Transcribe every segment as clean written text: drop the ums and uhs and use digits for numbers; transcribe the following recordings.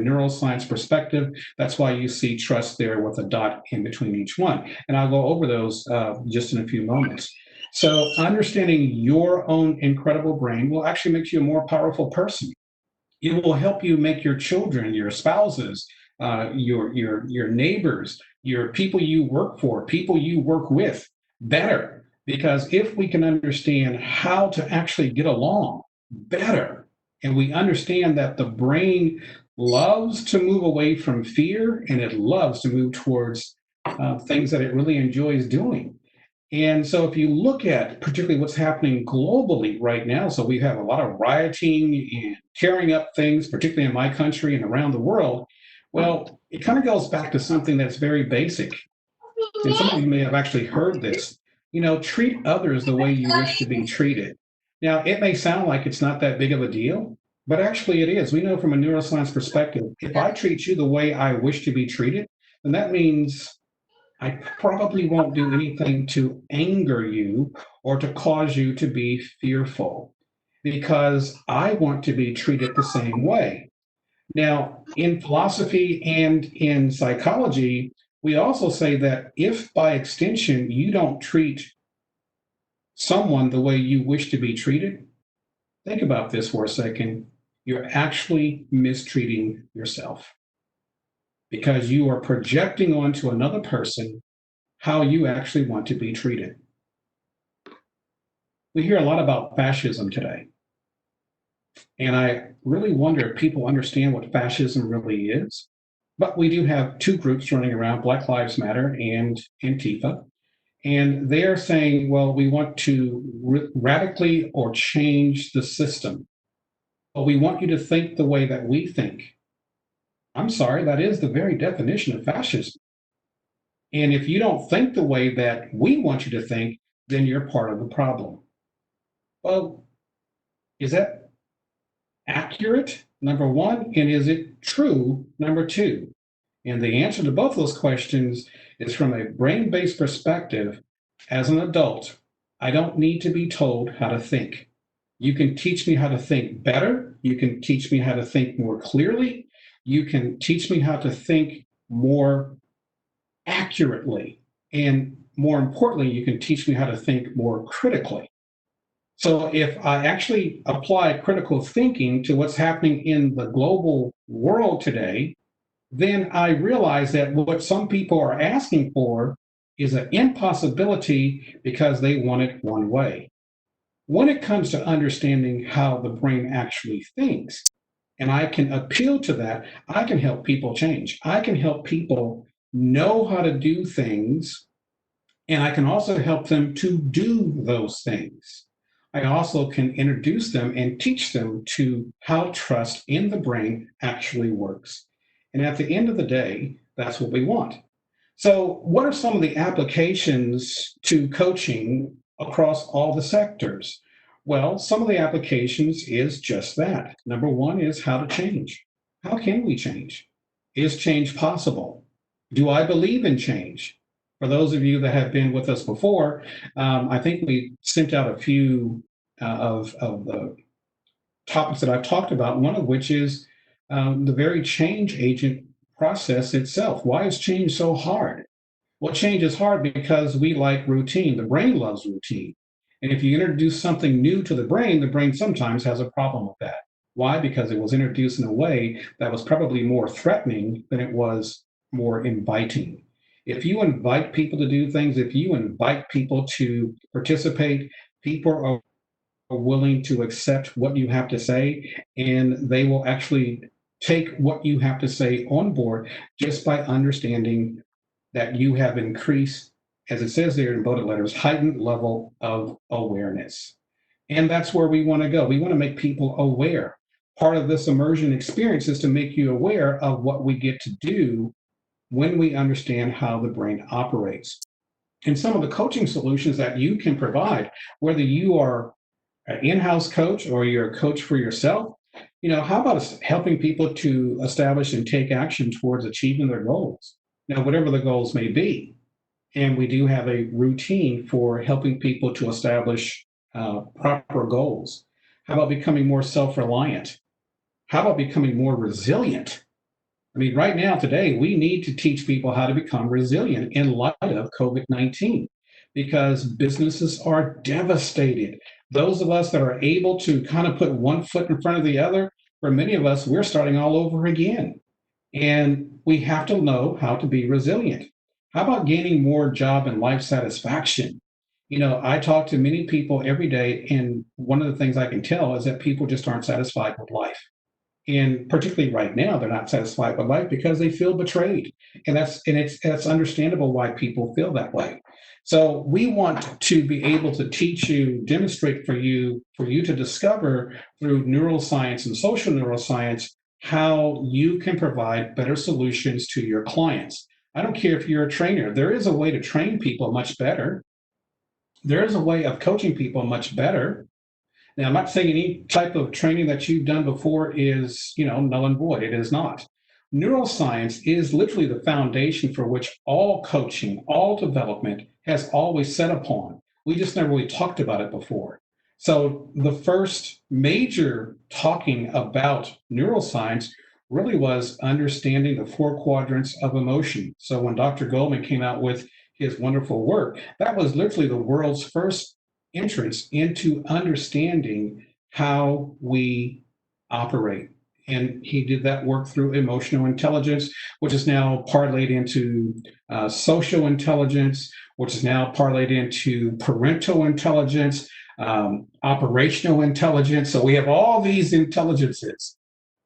neuroscience perspective. That's why you see trust there with a dot in between each one. And I'll go over those just in a few moments. So, understanding your own incredible brain will actually make you a more powerful person. It will help you make your children, your spouses, your neighbors, your people you work for, people you work with better. Because if we can understand how to actually get along better, and we understand that the brain loves to move away from fear and it loves to move towards things that it really enjoys doing. And so, if you look at particularly what's happening globally right now, so we have a lot of rioting and tearing up things, particularly in my country and around the world. Well, it kind of goes back to something that's very basic. And some of you may have actually heard this. Treat others the way you wish to be treated. Now, it may sound like it's not that big of a deal, but actually it is. We know from a neuroscience perspective, if I treat you the way I wish to be treated, then that means I probably won't do anything to anger you or to cause you to be fearful because I want to be treated the same way. Now, in philosophy and in psychology, we also say that if by extension you don't treat someone the way you wish to be treated, think about this for a second. You're actually mistreating yourself because you are projecting onto another person how you actually want to be treated. We hear a lot about fascism today. And I really wonder if people understand what fascism really is. But we do have two groups running around, Black Lives Matter and Antifa. And they're saying, well, we want to radically or change the system. But we want you to think the way that we think. I'm sorry, that is the very definition of fascism. And if you don't think the way that we want you to think, then you're part of the problem. Well, is that accurate? Number one. And is it true? Number two. And the answer to both those questions is from a brain based perspective. As an adult, I don't need to be told how to think. You can teach me how to think better. You can teach me how to think more clearly. You can teach me how to think more accurately. And more importantly, you can teach me how to think more critically. So if I actually apply critical thinking to what's happening in the global world today, then I realize that what some people are asking for is an impossibility because they want it one way. When it comes to understanding how the brain actually thinks, and I can appeal to that, I can help people change. I can help people know how to do things, and I can also help them to do those things. I also can introduce them and teach them to how trust in the brain actually works. And at the end of the day, that's what we want. So, what are some of the applications to coaching across all the sectors? Well, some of the applications is just that. Number one is how to change. How can we change? Is change possible? Do I believe in change? For those of you that have been with us before, I think we sent out a few of the topics that I've talked about, one of which is the very change agent process itself. Why is change so hard? Well, change is hard because we like routine. The brain loves routine. And if you introduce something new to the brain sometimes has a problem with that. Why? Because it was introduced in a way that was probably more threatening than it was more inviting. If you invite people to do things, if you invite people to participate, people are willing to accept what you have to say, and they will actually take what you have to say on board just by understanding that you have increased, as it says there in voted letters, heightened level of awareness. And that's where we want to go. We want to make people aware. Part of this immersion experience is to make you aware of what we get to do when we understand how the brain operates. And some of the coaching solutions that you can provide, whether you are an in-house coach or you're a coach for yourself, how about helping people to establish and take action towards achieving their goals? Now, whatever the goals may be. And we do have a routine for helping people to establish proper goals. How about becoming more self-reliant? How about becoming more resilient? I mean, right now, today, we need to teach people how to become resilient in light of COVID-19 because businesses are devastated. Those of us that are able to kind of put one foot in front of the other, for many of us, we're starting all over again. And we have to know how to be resilient. How about gaining more job and life satisfaction? I talk to many people every day, and one of the things I can tell is that people just aren't satisfied with life. And particularly right now, they're not satisfied with life because they feel betrayed. And that's understandable why people feel that way. So we want to be able to teach you, demonstrate for you to discover through neuroscience and social neuroscience how you can provide better solutions to your clients. I don't care if you're a trainer, there is a way to train people much better. There is a way of coaching people much better. Now, I'm not saying any type of training that you've done before is, null and void. It is not. Neuroscience is literally the foundation for which all coaching, all development has always set upon. We just never really talked about it before. So, the first major talking about neuroscience really was understanding the four quadrants of emotion. So, when Dr. Goldman came out with his wonderful work, that was literally the world's first entrance into understanding how we operate. And he did that work through emotional intelligence, which is now parlayed into social intelligence, which is now parlayed into parental intelligence, operational intelligence. So we have all these intelligences,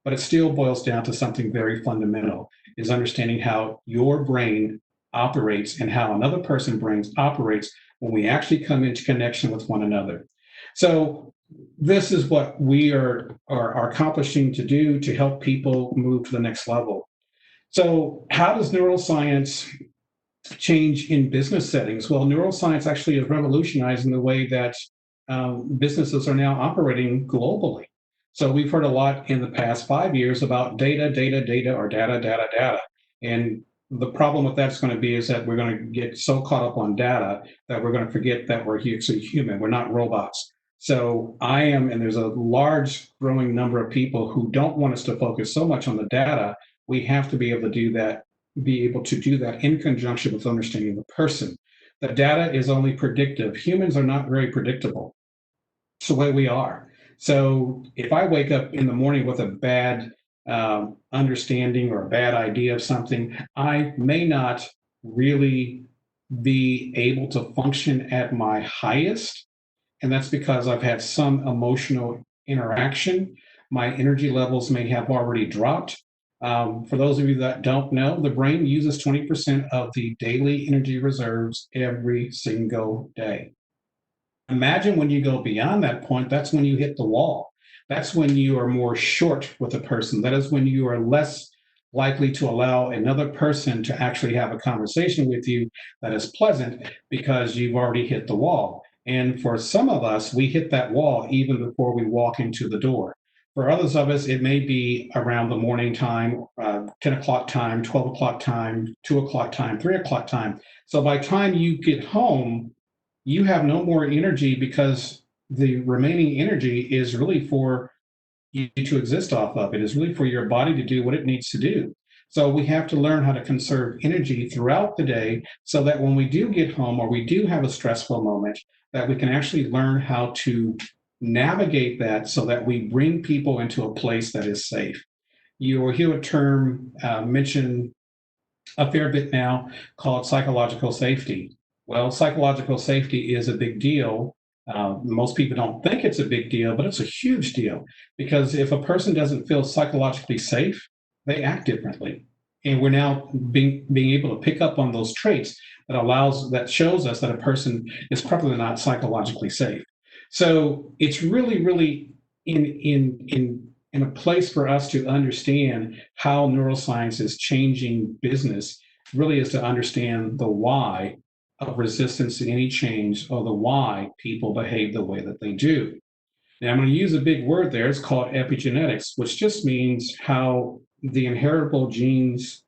but it still boils down to something very fundamental, is understanding how your brain operates and how another person's brain operates when we actually come into connection with one another. So this is what we are accomplishing to do to help people move to the next level. So how does neuroscience change in business settings? Well, neuroscience actually is revolutionizing the way that businesses are now operating globally. So we've heard a lot in the past 5 years about data, data, data, or data, data, data. And the problem with that's going to be is that we're going to get so caught up on data that we're going to forget that we're actually human. We're not robots. So and there's a large growing number of people who don't want us to focus so much on the data. We have to be able to do that in conjunction with understanding the person. The data is only predictive. Humans are not very predictable. It's the way we are. So if I wake up in the morning with a bad understanding or a bad idea of something, I may not really be able to function at my highest, and that's because I've had some emotional interaction. My energy levels may have already dropped. For those of you that don't know, the brain uses 20% of the daily energy reserves every single day. Imagine when you go beyond that point, that's when you hit the wall. That's when you are more short with a person. That is when you are less likely to allow another person to actually have a conversation with you that is pleasant because you've already hit the wall. And for some of us, we hit that wall even before we walk into the door. For others of us, it may be around the morning time, 10 o'clock time, 12 o'clock time, 2 o'clock time, 3 o'clock time. So by the time you get home, you have no more energy because the remaining energy is really for you to exist off of. It is really for your body to do what it needs to do. So we have to learn how to conserve energy throughout the day so that when we do get home or we do have a stressful moment, that we can actually learn how to navigate that so that we bring people into a place that is safe. You will hear a term mentioned a fair bit now called psychological safety. Well, psychological safety is a big deal. Most people don't think it's a big deal, but it's a huge deal because if a person doesn't feel psychologically safe, they act differently. And we're now being able to pick up on those traits that shows us that a person is probably not psychologically safe. So it's really, really in a place for us to understand how neuroscience is changing business really is to understand the why of resistance to any change or the why people behave the way that they do. Now, I'm going to use a big word there. It's called epigenetics, which just means how the inheritable genes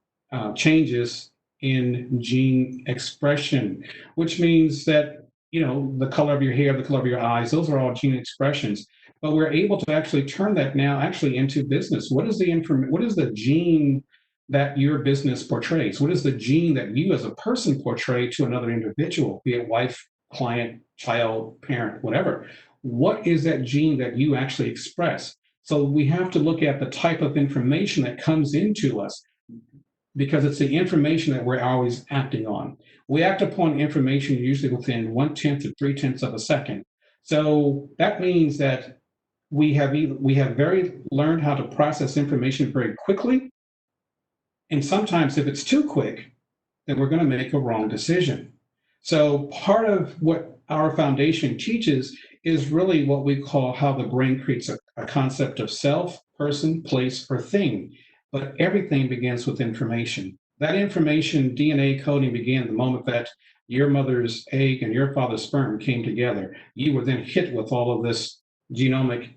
changes in gene expression, which means that, the color of your hair, the color of your eyes, those are all gene expressions. But we're able to actually turn that now actually into business. What is the gene that your business portrays? What is the gene that you as a person portray to another individual, be it wife, client, child, parent, whatever? What is that gene that you actually express? So we have to look at the type of information that comes into us because it's the information that we're always acting on. We act upon information usually within 1/10 to 3/10 of a second. So that means that we have very learned how to process information very quickly, and sometimes if it's too quick, then we're going to make a wrong decision. So part of what our foundation teaches is really what we call how the brain creates a concept of self, person, place, or thing. But everything begins with information. That information, DNA coding, began the moment that your mother's egg and your father's sperm came together. You were then hit with all of this genomic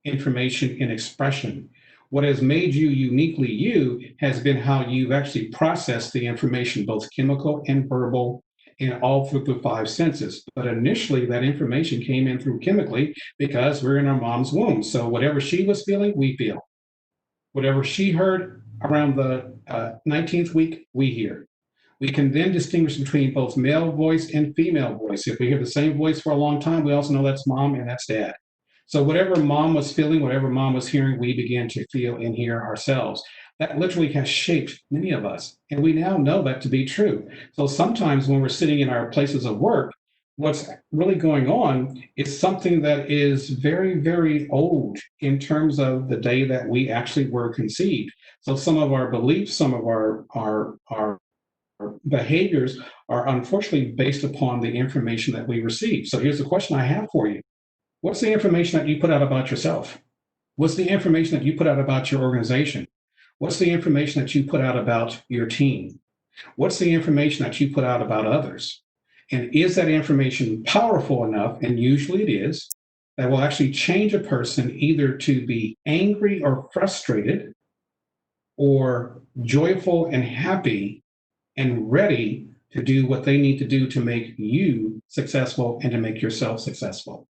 information in expression. What has made you uniquely you has been how you've actually processed the information, both chemical and verbal, and all through the five senses. But initially, that information came in through chemically because we're in our mom's womb. So whatever she was feeling, we feel. Whatever she heard around the 19th week, we hear. We can then distinguish between both male voice and female voice. If we hear the same voice for a long time, we also know that's mom and that's dad. So whatever mom was feeling, whatever mom was hearing, we begin to feel and hear ourselves. That literally has shaped many of us. And we now know that to be true. So sometimes when we're sitting in our places of work, what's really going on is something that is very, very old in terms of the day that we actually were conceived. So some of our beliefs, some of our behaviors are unfortunately based upon the information that we receive. So here's the question I have for you. What's the information that you put out about yourself? What's the information that you put out about your organization? What's the information that you put out about your team? What's the information that you put out about others? And is that information powerful enough, and usually it is, that will actually change a person either to be angry or frustrated or joyful and happy and ready to do what they need to do to make you successful and to make yourself successful?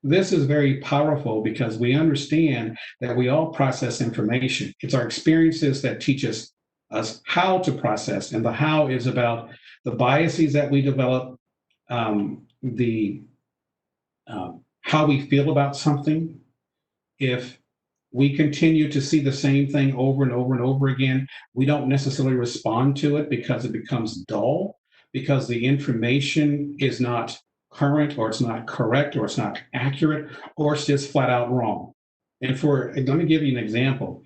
This is very powerful because we understand that we all process information. It's our experiences that teach us how to process, and the how is about the biases that we develop, the how we feel about something. If we continue to see the same thing over and over and over again, we don't necessarily respond to it because it becomes dull, because the information is not current, or it's not correct, or it's not accurate, or it's just flat out wrong. And let me give you an example.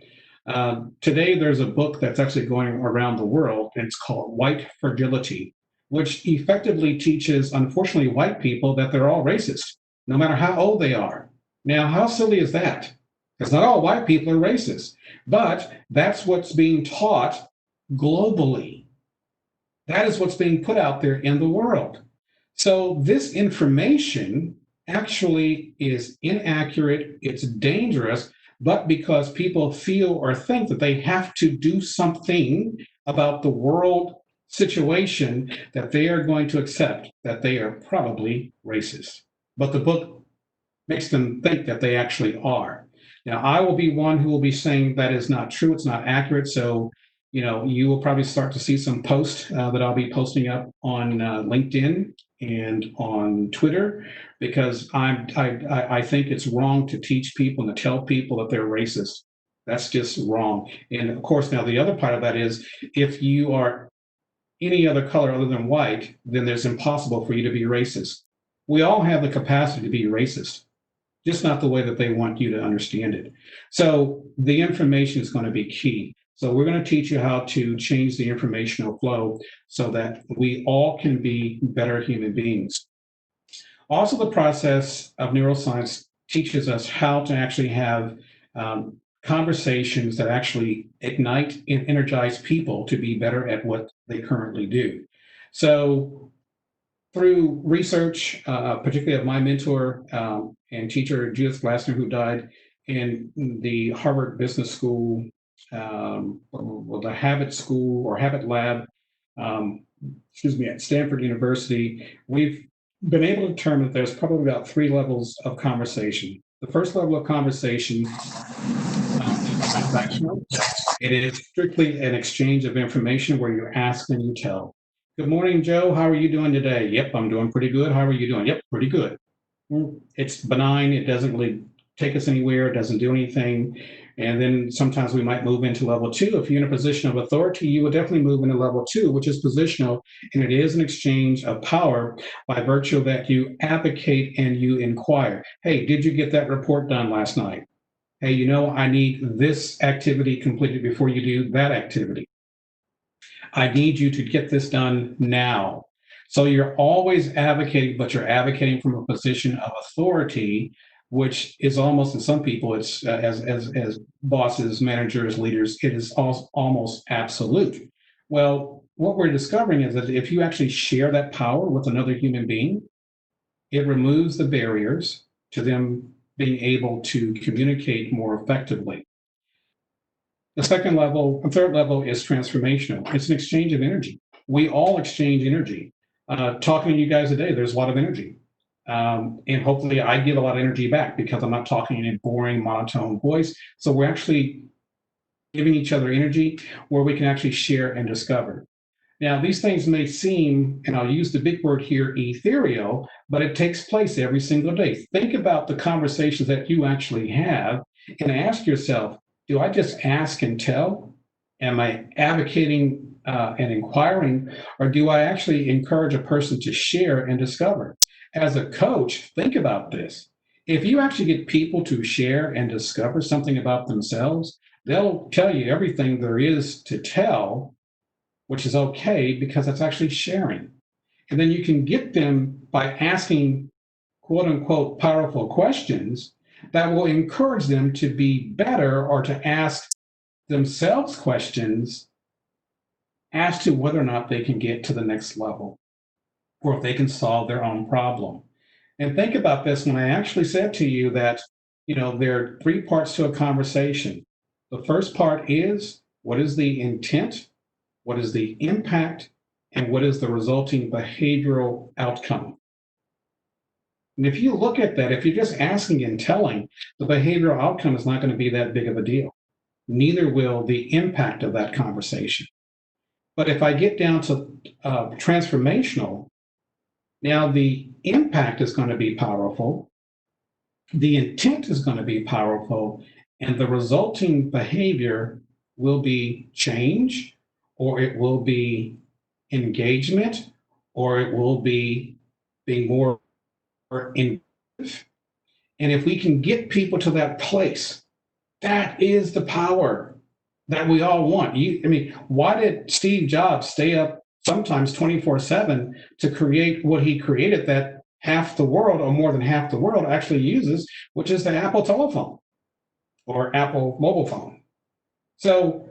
Today, there's a book that's actually going around the world, and it's called White Fragility, which effectively teaches, unfortunately, white people that they're all racist, no matter how old they are. Now, how silly is that? Because not all white people are racist, but that's what's being taught globally. That is what's being put out there in the world. So this information actually is inaccurate, it's dangerous, but because people feel or think that they have to do something about the world situation, that they are going to accept that they are probably racist. But the book makes them think that they actually are. Now, I will be one who will be saying that is not true. It's not accurate. So, you will probably start to see some posts that I'll be posting up on LinkedIn and on Twitter, because I think it's wrong to teach people and to tell people that they're racist. That's just wrong. And of course, now the other part of that is, if you are any other color other than white, then it's impossible for you to be racist. We all have the capacity to be racist, just not the way that they want you to understand it. So the information is going to be key. So we're going to teach you how to change the informational flow so that we all can be better human beings. Also, the process of neuroscience teaches us how to actually have conversations that actually ignite and energize people to be better at what they currently do. So through research, particularly of my mentor and teacher, Judith Glassner, who died in the Harvard Business School, or the Habit School or Habit Lab, at Stanford University, we've been able to determine that there's probably about 3 levels of conversation. The first level of conversation transactional. It is strictly an exchange of information where you ask and you tell. Good morning, Joe. How are you doing today? Yep, I'm doing pretty good. How are you doing? Yep, pretty good. It's benign. It doesn't really take us anywhere. It doesn't do anything. And then sometimes we might move into level two. If you're in a position of authority, you will definitely move into level two, which is positional. And it is an exchange of power by virtue that you advocate and you inquire. Hey, did you get that report done last night? Hey, I need this activity completed before you do that activity. I need you to get this done now. So you're always advocating, but you're advocating from a position of authority, which is almost, in some people, it's as bosses, managers, leaders, it is almost absolute. Well, what we're discovering is that if you actually share that power with another human being, it removes the barriers to them being able to communicate more effectively. The third level is transformational. It's an exchange of energy. We all exchange energy. Talking to you guys today, there's a lot of energy. And hopefully I give a lot of energy back because I'm not talking in a boring, monotone voice. So we're actually giving each other energy where we can actually share and discover. Now, these things may seem, and I'll use the big word here, ethereal, but it takes place every single day. Think about the conversations that you actually have and ask yourself, do I just ask and tell? Am I advocating and inquiring, or do I actually encourage a person to share and discover? As a coach, think about this. If you actually get people to share and discover something about themselves, they'll tell you everything there is to tell, which is okay because it's actually sharing. And then you can get them by asking quote unquote powerful questions that will encourage them to be better or to ask themselves questions as to whether or not they can get to the next level or if they can solve their own problem. And think about this when I actually said to you that, there are three parts to a conversation. The first part is what is the intent? What is the impact, and what is the resulting behavioral outcome? And if you look at that, if you're just asking and telling, the behavioral outcome is not going to be that big of a deal. Neither will the impact of that conversation. But if I get down to transformational, now the impact is going to be powerful, the intent is going to be powerful, and the resulting behavior will be change, or it will be engagement, or it will be being more engaged. And if we can get people to that place, that is the power that we all want. Why did Steve Jobs stay up sometimes 24/7 to create what he created that half the world or more than half the world actually uses, which is the Apple telephone or Apple mobile phone? So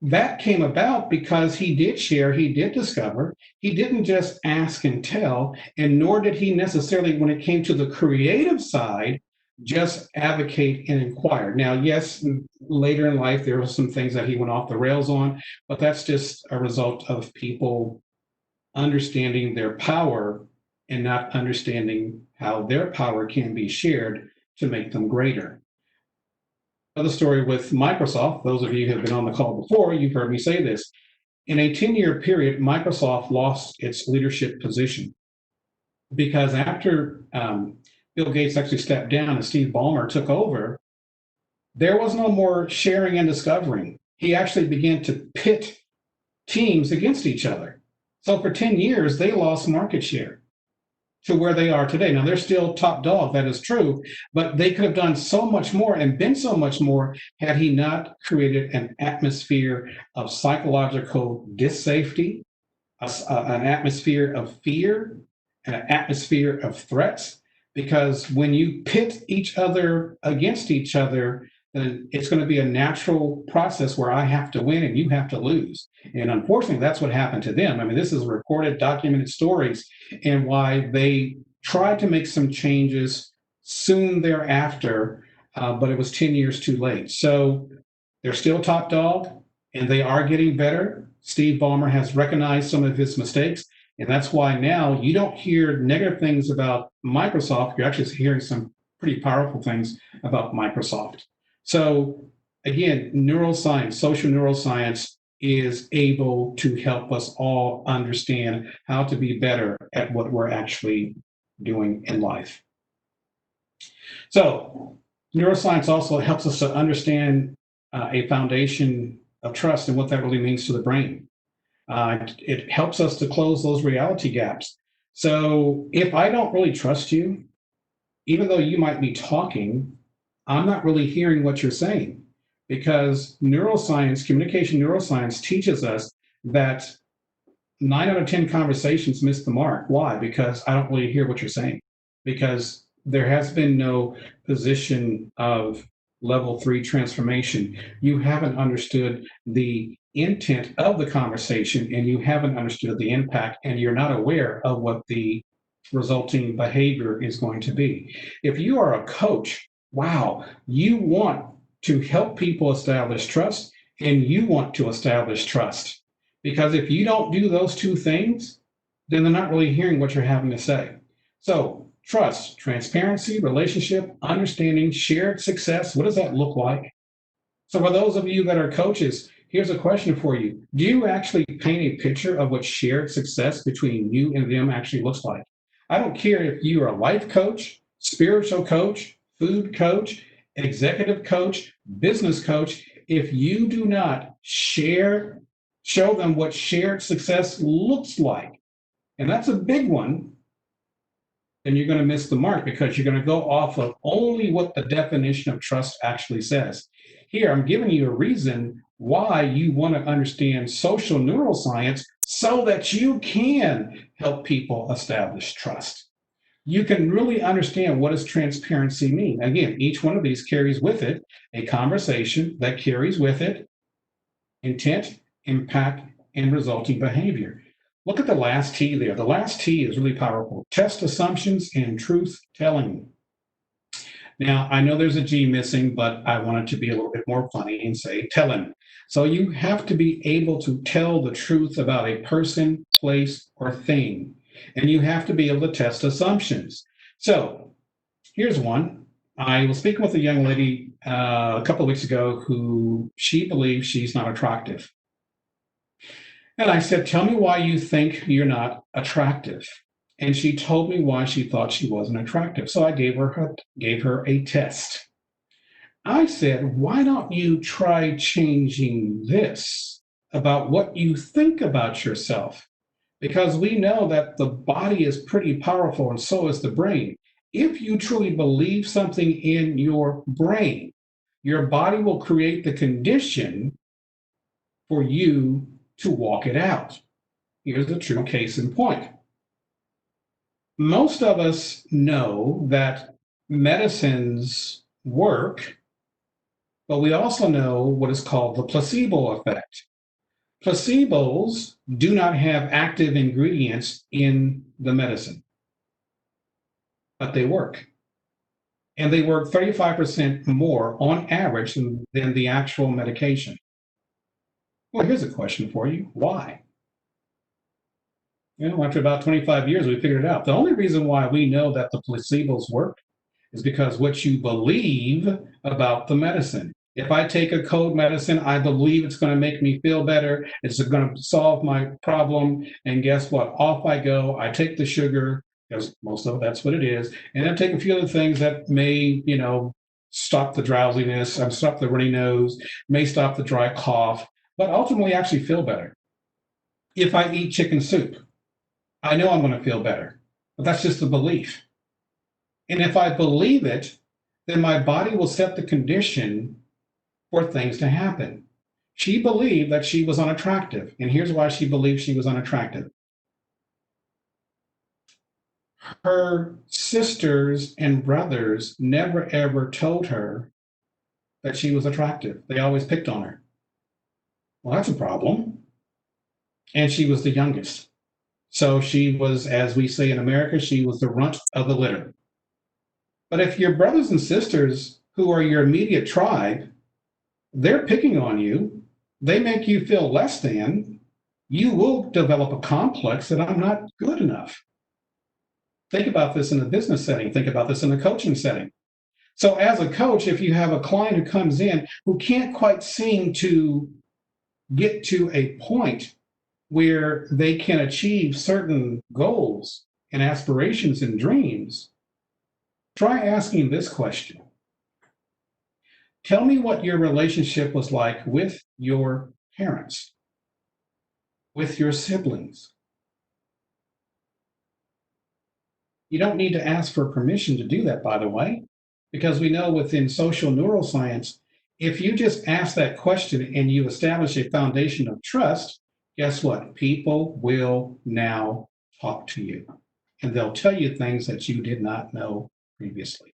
that came about because he did share, he did discover, he didn't just ask and tell, and nor did he necessarily, when it came to the creative side, just advocate and inquire. Now, yes, later in life, there were some things that he went off the rails on, but that's just a result of people understanding their power and not understanding how their power can be shared to make them greater. Another story with Microsoft, those of you who have been on the call before, you've heard me say this. In a 10-year period, Microsoft lost its leadership position because after Bill Gates actually stepped down and Steve Ballmer took over, there was no more sharing and discovering. He actually began to pit teams against each other. So for 10 years, they lost market share to where they are today. Now, they're still top dog, that is true, but they could have done so much more and been so much more had he not created an atmosphere of psychological dissafety, an atmosphere of fear, and an atmosphere of threats. Because when you pit each other against each other, then it's going to be a natural process where I have to win and you have to lose. And unfortunately, that's what happened to them. This is recorded, documented stories, and why they tried to make some changes soon thereafter, but it was 10 years too late. So they're still top dog, and they are getting better. Steve Ballmer has recognized some of his mistakes, and that's why now you don't hear negative things about Microsoft. You're actually hearing some pretty powerful things about Microsoft. So Again, neuroscience, social neuroscience is able to help us all understand how to be better at what we're actually doing in life. So, neuroscience also helps us to understand a foundation of trust and what that really means to the brain. It helps us to close those reality gaps. So, if I don't really trust you, even though you might be talking, I'm not really hearing what you're saying because neuroscience, communication neuroscience teaches us that 9 out of 10 conversations miss the mark. Why? Because I don't really hear what you're saying. Because there has been no position of level 3 transformation. You haven't understood the intent of the conversation and you haven't understood the impact, and you're not aware of what the resulting behavior is going to be. If you are a coach, wow, you want to help people establish trust and you want to establish trust. Because if you don't do those two things, then they're not really hearing what you're having to say. So, trust, transparency, relationship, understanding, shared success. What does that look like? So, for those of you that are coaches, here's a question for you. Do you actually paint a picture of what shared success between you and them actually looks like? I don't care if you are a life coach, spiritual coach, food coach, executive coach, business coach. If you do not show them what shared success looks like, and that's a big one, then you're going to miss the mark because you're going to go off of only what the definition of trust actually says. Here, I'm giving you a reason why you want to understand social neuroscience so that you can help people establish trust. You can really understand what does transparency mean. Again, each one of these carries with it a conversation that carries with it intent, impact, and resulting behavior. Look at the last T there. The last T is really powerful. Test assumptions and truth telling. Now, I know there's a G missing, but I wanted to be a little bit more funny and say telling. So you have to be able to tell the truth about a person, place, or thing. And you have to be able to test assumptions. So here's one. I was speaking with a young lady a couple of weeks ago who she believes she's not attractive. And I said, tell me why you think you're not attractive. And she told me why she thought she wasn't attractive. So I gave her a test. I said, why don't you try changing this about what you think about yourself? Because we know that the body is pretty powerful and so is the brain. If you truly believe something in your brain, your body will create the condition for you to walk it out. Here's the true case in point. Most of us know that medicines work, but we also know what is called the placebo effect. Placebos do not have active ingredients in the medicine, but they work. And they work 35% more on average than the actual medication. Well, here's a question for you. Why? After about 25 years, we figured it out. The only reason why we know that the placebos work is because what you believe about the medicine. If I take a cold medicine, I believe it's going to make me feel better. It's going to solve my problem. And guess what? Off I go. I take the sugar, because most of it, that's what it is. And then take a few other things that may, stop the drowsiness, stop the runny nose, may stop the dry cough, but ultimately actually feel better. If I eat chicken soup, I know I'm going to feel better, but that's just a belief. And if I believe it, then my body will set the condition for things to happen. She believed that she was unattractive. And here's why she believed she was unattractive. Her sisters and brothers never ever told her that she was attractive. They always picked on her. Well, that's a problem. And she was the youngest. So she was, as we say in America, she was the runt of the litter. But if your brothers and sisters who are your immediate tribe, they're picking on you, they make you feel less than, you will develop a complex that I'm not good enough. Think about this in a business setting. Think about this in a coaching setting. So as a coach, if you have a client who comes in who can't quite seem to get to a point where they can achieve certain goals and aspirations and dreams, try asking this question. Tell me what your relationship was like with your parents, with your siblings. You don't need to ask for permission to do that, by the way, because we know within social neuroscience, if you just ask that question and you establish a foundation of trust, guess what? People will now talk to you and they'll tell you things that you did not know previously.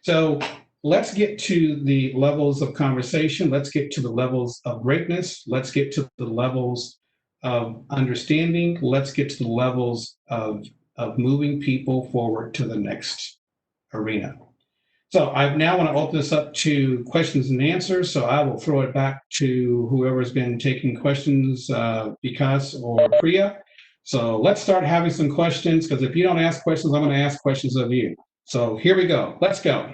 So let's get to the levels of conversation. Let's get to the levels of greatness. Let's get to the levels of understanding. Let's get to the levels of moving people forward to the next arena. So I now want to open this up to questions and answers. So I will throw it back to whoever's been taking questions, Vikas or Priya. So let's start having some questions, because if you don't ask questions, I'm going to ask questions of you. So here we go. Let's go.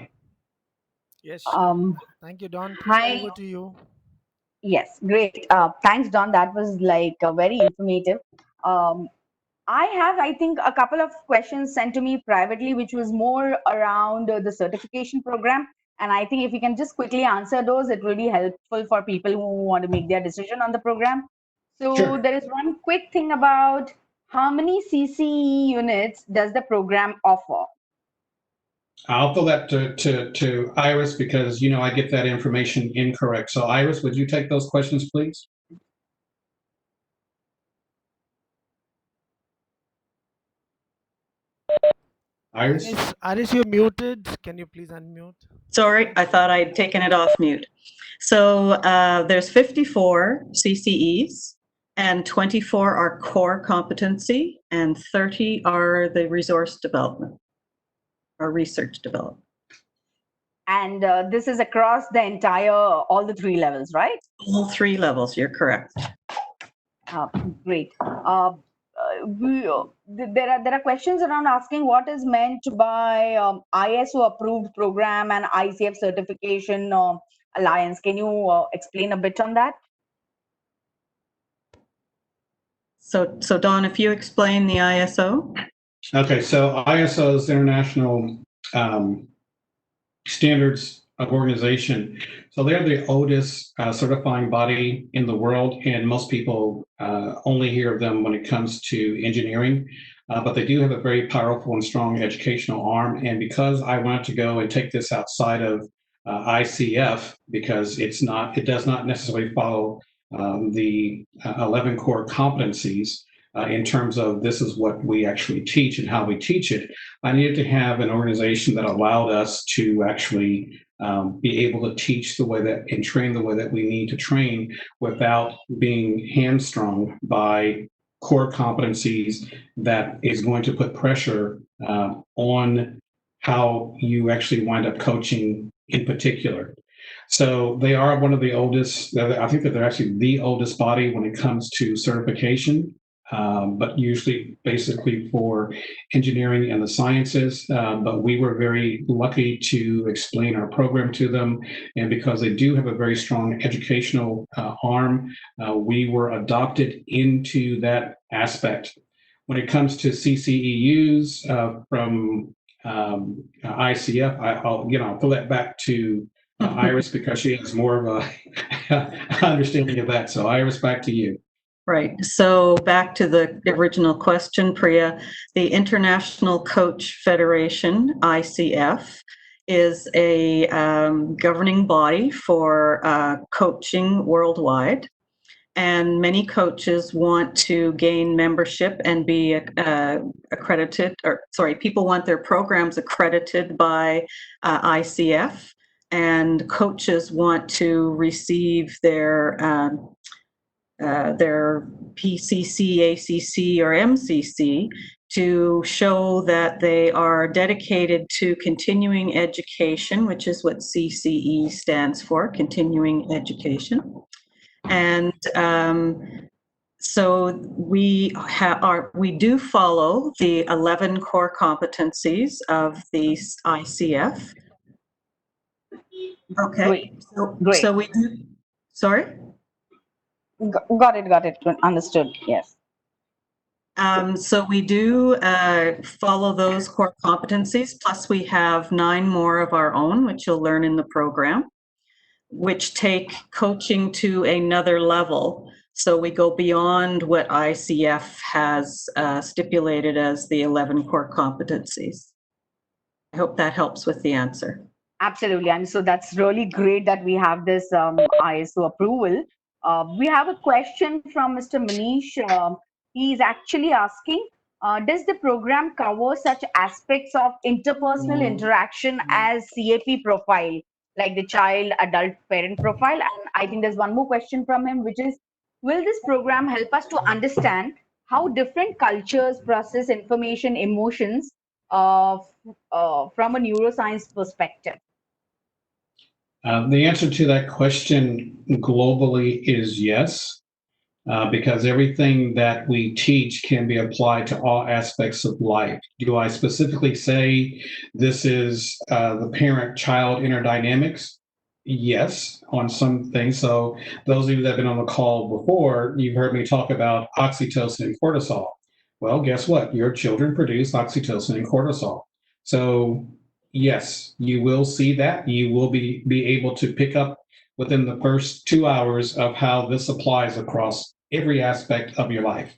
Yes, sure. Thank you, Don. Priya, Hi. over to you. Yes, great. Thanks, Don. That was like very informative. Um, I have, I think, a couple of questions sent to me privately, which was more around the certification program. And I think if you can just quickly answer those, it will be helpful for people who want to make their decision on the program. So Sure. there is one quick thing about how many CCE units does the program offer? I'll throw that to Iris, because I get that information incorrect. So Iris, would you take those questions, please? Iris? Aris, you're muted. Can you please unmute? Sorry, I thought I'd taken it off mute. So there's 54 CCEs, and 24 are core competency, and 30 are the resource development or research development. And this is across the entire, all the three levels, right? All three levels, you're correct. Great. There are questions around asking what is meant by ISO approved program and ICF certification alliance. Can you explain a bit on that? So Don, if you explain the ISO. Okay, so ISO is International Standards of Organization. So they're the oldest certifying body in the world, and most people only hear of them when it comes to engineering. But they do have a very powerful and strong educational arm. And because I wanted to go and take this outside of ICF, because it does not necessarily follow the 11 core competencies in terms of this is what we actually teach and how we teach it, I needed to have an organization that allowed us to actually be able to teach the way that and train the way that we need to train without being hamstrung by core competencies that is going to put pressure on how you actually wind up coaching in particular. So they are one of the oldest. I think that they're actually the oldest body when it comes to certification, but usually basically for engineering and the sciences. But we were very lucky to explain our program to them. And because they do have a very strong educational arm, we were adopted into that aspect. When it comes to CCEUs from ICF, I'll throw that back to Iris, because she has more of a understanding of that. So Iris, back to you. Right. So back to the original question, Priya, the International Coach Federation, ICF, is a governing body for coaching worldwide. And many coaches want to gain membership and be accredited, people want their programs accredited by ICF, and coaches want to receive their PCC, ACC, or MCC to show that they are dedicated to continuing education, which is what CCE stands for, continuing education. And So we do follow the 11 core competencies of the ICF. Okay. Great. So, Great. so we do. Sorry. Got it. Got it. Understood. Yes. So we do follow those core competencies. Plus, we have 9 more of our own, which you'll learn in the program, which take coaching to another level. So we go beyond what ICF has stipulated as the 11 core competencies. I hope that helps with the answer. Absolutely. And so that's really great that we have this ISO approval. We have a question from Mr. Manish. He's actually asking, does the program cover such aspects of interpersonal interaction as CAP profile, like the child, adult, parent profile? And I think there's one more question from him, which is, will this program help us to understand how different cultures process information, emotions from a neuroscience perspective? The answer to that question globally is yes, because everything that we teach can be applied to all aspects of life. Do I specifically say this is the parent-child inner dynamics? Yes, on some things. So those of you that have been on the call before, you've heard me talk about oxytocin and cortisol. Well, guess what? Your children produce oxytocin and cortisol. So yes, you will see that. You will be able to pick up within the first 2 hours of how this applies across every aspect of your life.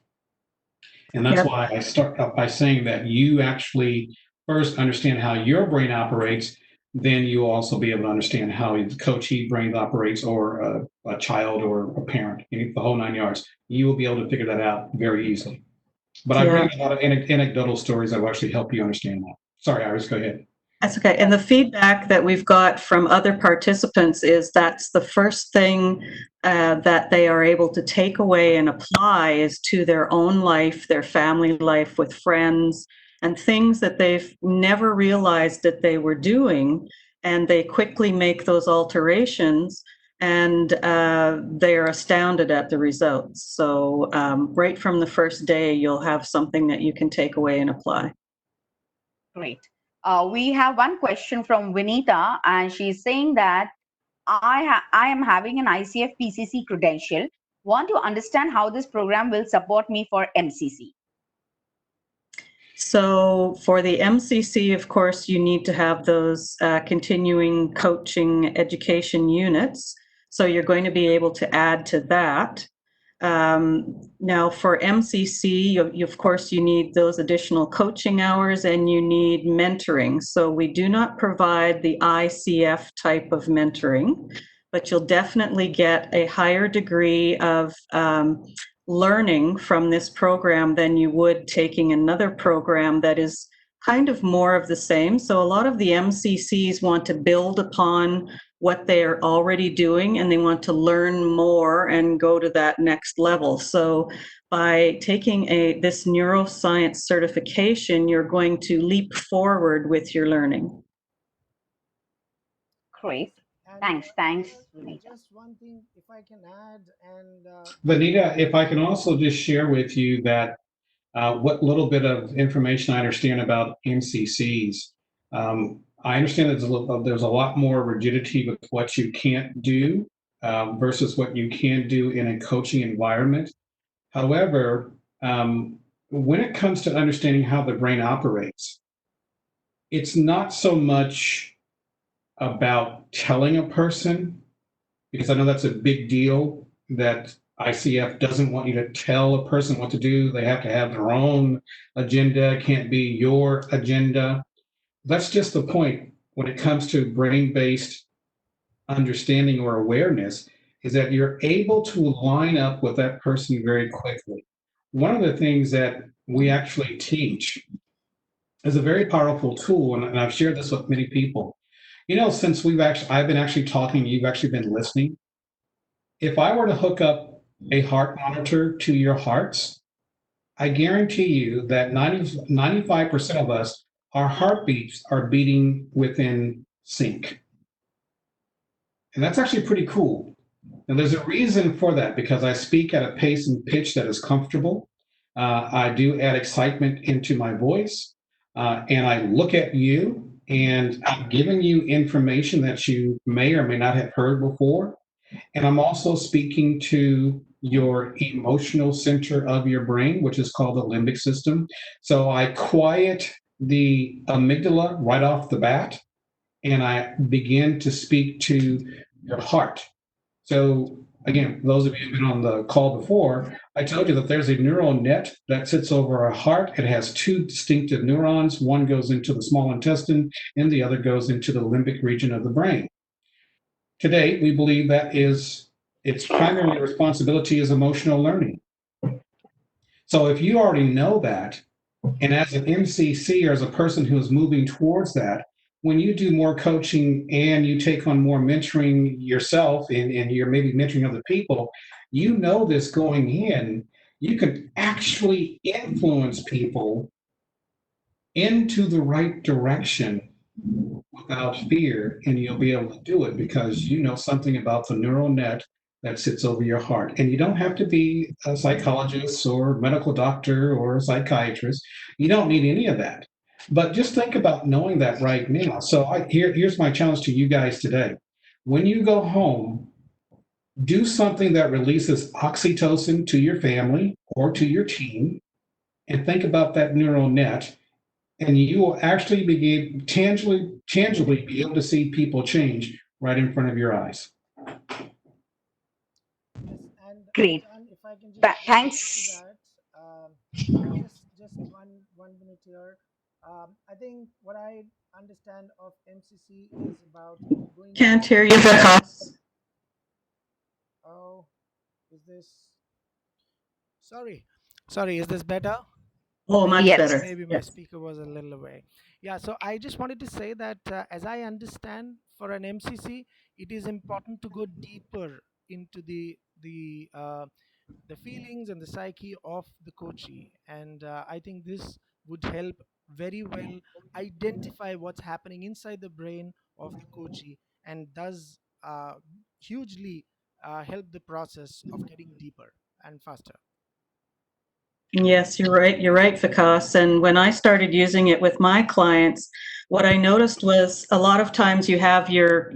And that's why I start up by saying that you actually first understand how your brain operates, then you'll also be able to understand how the coachee brain operates, or a child or a parent, the whole 9 yards. You will be able to figure that out very easily. But I bring a lot of anecdotal stories that will actually help you understand that. Sorry, Iris, go ahead. That's okay. And the feedback that we've got from other participants is that's the first thing that they are able to take away and apply is to their own life, their family life with friends, and things that they've never realized that they were doing. And they quickly make those alterations, and they're astounded at the results. So right from the first day, you'll have something that you can take away and apply. Great. We have one question from Vinita, and she's saying that I am having an ICF PCC credential. Want to understand how this program will support me for MCC. So for the MCC, of course, you need to have those continuing coaching education units. So you're going to be able to add to that. Now for MCC, of course, you need those additional coaching hours and you need mentoring. So we do not provide the ICF type of mentoring, but you'll definitely get a higher degree of learning from this program than you would taking another program that is kind of more of the same. So a lot of the MCCs want to build upon what they're already doing, and they want to learn more and go to that next level. So by taking this neuroscience certification, you're going to leap forward with your learning. Great. Thanks. Vanita. Just one thing, if I can add, and Vanita, if I can also just share with you that what little bit of information I understand about MCCs. I understand that there's a lot more rigidity with what you can't do versus what you can do in a coaching environment. However, when it comes to understanding how the brain operates, it's not so much about telling a person, because I know that's a big deal, that ICF doesn't want you to tell a person what to do. They have to have their own agenda. It can't be your agenda. That's just the point when it comes to brain-based understanding or awareness, is that you're able to line up with that person very quickly. One of the things that we actually teach is a very powerful tool, and I've shared this with many people. Since I've been actually talking, you've actually been listening. If I were to hook up a heart monitor to your hearts, I guarantee you that 95% of us, our heartbeats are beating within sync. And that's actually pretty cool. And there's a reason for that, because I speak at a pace and pitch that is comfortable. I do add excitement into my voice, and I look at you, and I'm giving you information that you may or may not have heard before. And I'm also speaking to your emotional center of your brain, which is called the limbic system. So I quiet the amygdala right off the bat, and I begin to speak to your heart. So again, those of you who've been on the call before, I told you that there's a neural net that sits over our heart. It has two distinctive neurons. One goes into the small intestine and the other goes into the limbic region of the brain. Today, we believe that is its primary responsibility is emotional learning. So if you already know that, and as an MCC or as a person who is moving towards that, when you do more coaching and you take on more mentoring yourself and you're maybe mentoring other people, you know this going in, you can actually influence people into the right direction without fear, and you'll be able to do it because you know something about the neural net that sits over your heart. And you don't have to be a psychologist or medical doctor or a psychiatrist. You don't need any of that. But just think about knowing that right now. So here's my challenge to you guys today. When you go home, do something that releases oxytocin to your family or to your team, and think about that neural net, and you will actually begin tangibly be able to see people change right in front of your eyes. Yes, and Great. John, if I can just add to Thanks. that, just one minute here. I think what I understand of MCC is about going Can't deeper. hear you, Vikas. Oh, is this? Sorry, sorry. Is this better? Oh, much Yes. better. Maybe my Yes. speaker was a little away. Yeah, so I just wanted to say that as I understand, for an MCC, it is important to go deeper into the feelings and the psyche of the coachee, and I think this would help very well identify what's happening inside the brain of the coachee, and does hugely help the process of getting deeper and faster. Yes, you're right. You're right, Vikas. And when I started using it with my clients, what I noticed was a lot of times you have your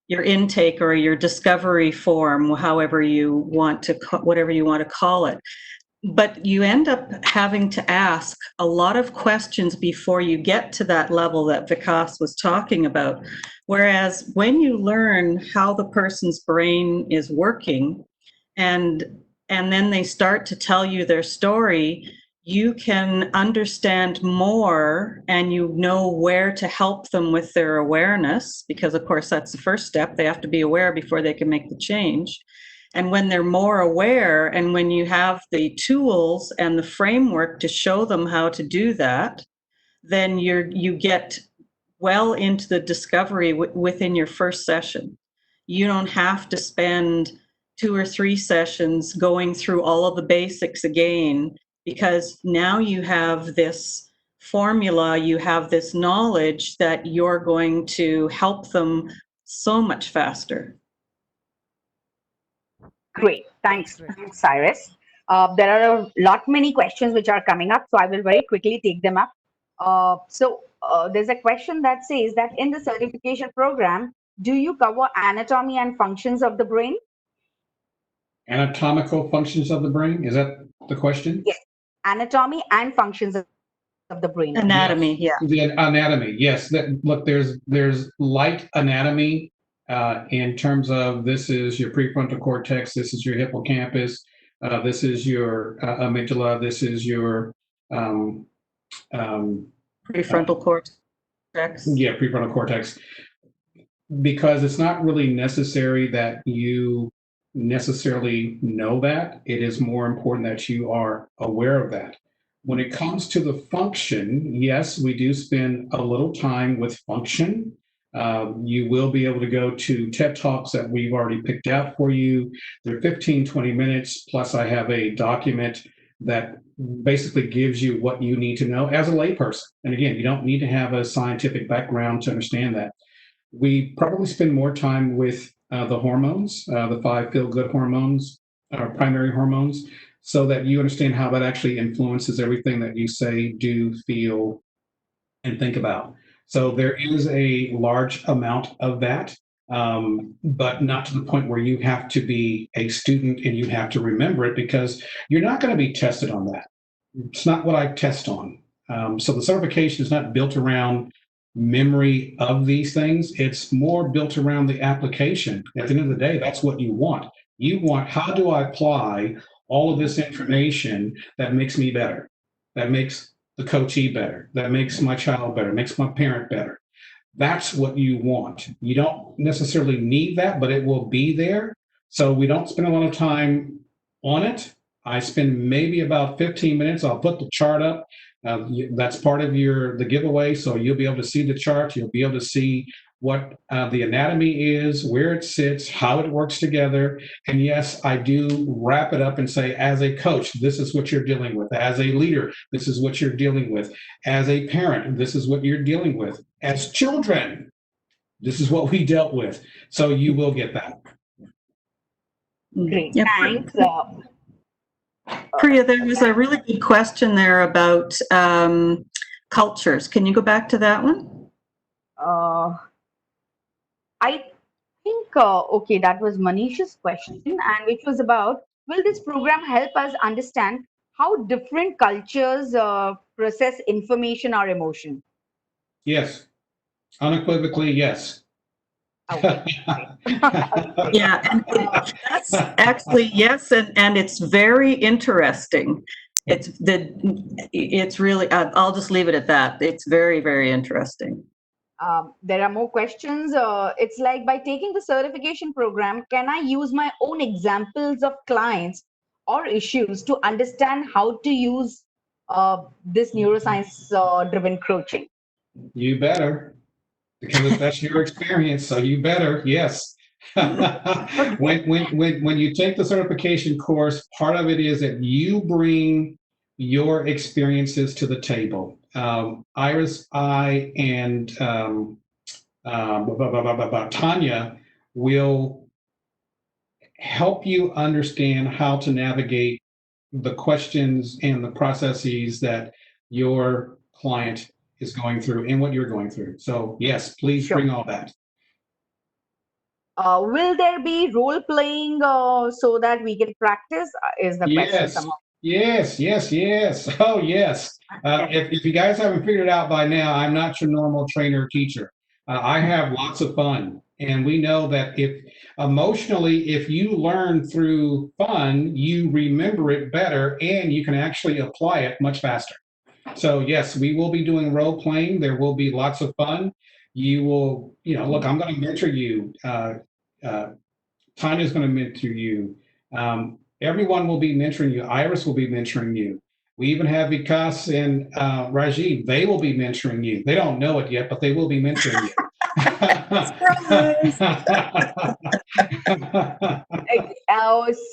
intake or your discovery form, however you want to, whatever you want to call it. But you end up having to ask a lot of questions before you get to that level that Vikas was talking about. Whereas when you learn how the person's brain is working, and then they start to tell you their story, you can understand more, and you know where to help them with their awareness, because of course that's the first step. They have to be aware before they can make the change. And when they're more aware, and when you have the tools and the framework to show them how to do that, then you get well into the discovery within your first session. You don't have to spend 2 or 3 sessions going through all of the basics again, because now you have this formula, you have this knowledge that you're going to help them so much faster. Great. That's Thanks. great. Thanks, Cyrus. There are a lot many questions which are coming up, so I will very quickly take them up. There's a question that says that in the certification program, do you cover anatomy and functions of the brain? Anatomical functions of the brain, is that the question? Yes. Anatomy and functions of the brain. Anatomy, Yes. yeah. The anatomy, yes. Look, there's light anatomy in terms of this is your prefrontal cortex, this is your hippocampus, this is your amygdala, this is your um, Prefrontal cortex. prefrontal cortex. Because it's not really necessary that you necessarily know that. It is more important that you are aware of that. When it comes to the function, yes, we do spend a little time with function. You will be able to go to TED Talks that we've already picked out for you. They're 15, 20 minutes, plus I have a document that basically gives you what you need to know as a layperson. And again, you don't need to have a scientific background to understand that. We probably spend more time with the hormones, the 5 feel-good hormones, primary hormones, so that you understand how that actually influences everything that you say, do, feel, and think about. So there is a large amount of that, but not to the point where you have to be a student and you have to remember it, because you're not going to be tested on that. It's not what I test on. So the certification is not built around memory of these things. It's more built around the application. At the end of the day, that's what you want. You want, how do I apply all of this information that makes me better, that makes the coachee better, that makes my child better, makes my parent better. That's what you want. You don't necessarily need that, but it will be there. So we don't spend a lot of time on it. I spend maybe about 15 minutes. I'll put the chart up. That's part of the giveaway. So you'll be able to see the chart. You'll be able to see what the anatomy is, where it sits, how it works together. And yes, I do wrap it up and say, as a coach, this is what you're dealing with. As a leader, this is what you're dealing with. As a parent, this is what you're dealing with. As children, this is what we dealt with. So you will get that. Great. Yeah, Thanks. Priya, there was a really good question there about cultures. Can you go back to that one? I think, okay, that was Manisha's question, and which was about, will this program help us understand how different cultures process information or emotion? Yes, unequivocally, yes. Okay. Yeah, and that's actually yes, and it's very interesting. It's really I'll just leave it at that. It's very, very interesting. There are more questions. It's like, by taking the certification program, can I use my own examples of clients or issues to understand how to use this neuroscience driven coaching? You better, because that's your experience. So you better, yes. When you take the certification course, part of it is that you bring your experiences to the table. Iris, I, and Tanya will help you understand how to navigate the questions and the processes that your client is going through and what you're going through. So yes, please Sure. bring all that. Will there be role playing so that we can practice? Is the question. Yes, yes. Oh, yes. If you guys haven't figured it out by now, I'm not your normal trainer or teacher. I have lots of fun. And we know that if emotionally, if you learn through fun, you remember it better and you can actually apply it much faster. So, yes, we will be doing role playing. There will be lots of fun. You will, look, I'm going to mentor you. Uh, Tanya's going to mentor you. Everyone will be mentoring you. Iris will be mentoring you. We even have Vikas and Rajiv. They will be mentoring you. They don't know it yet, but they will be mentoring you.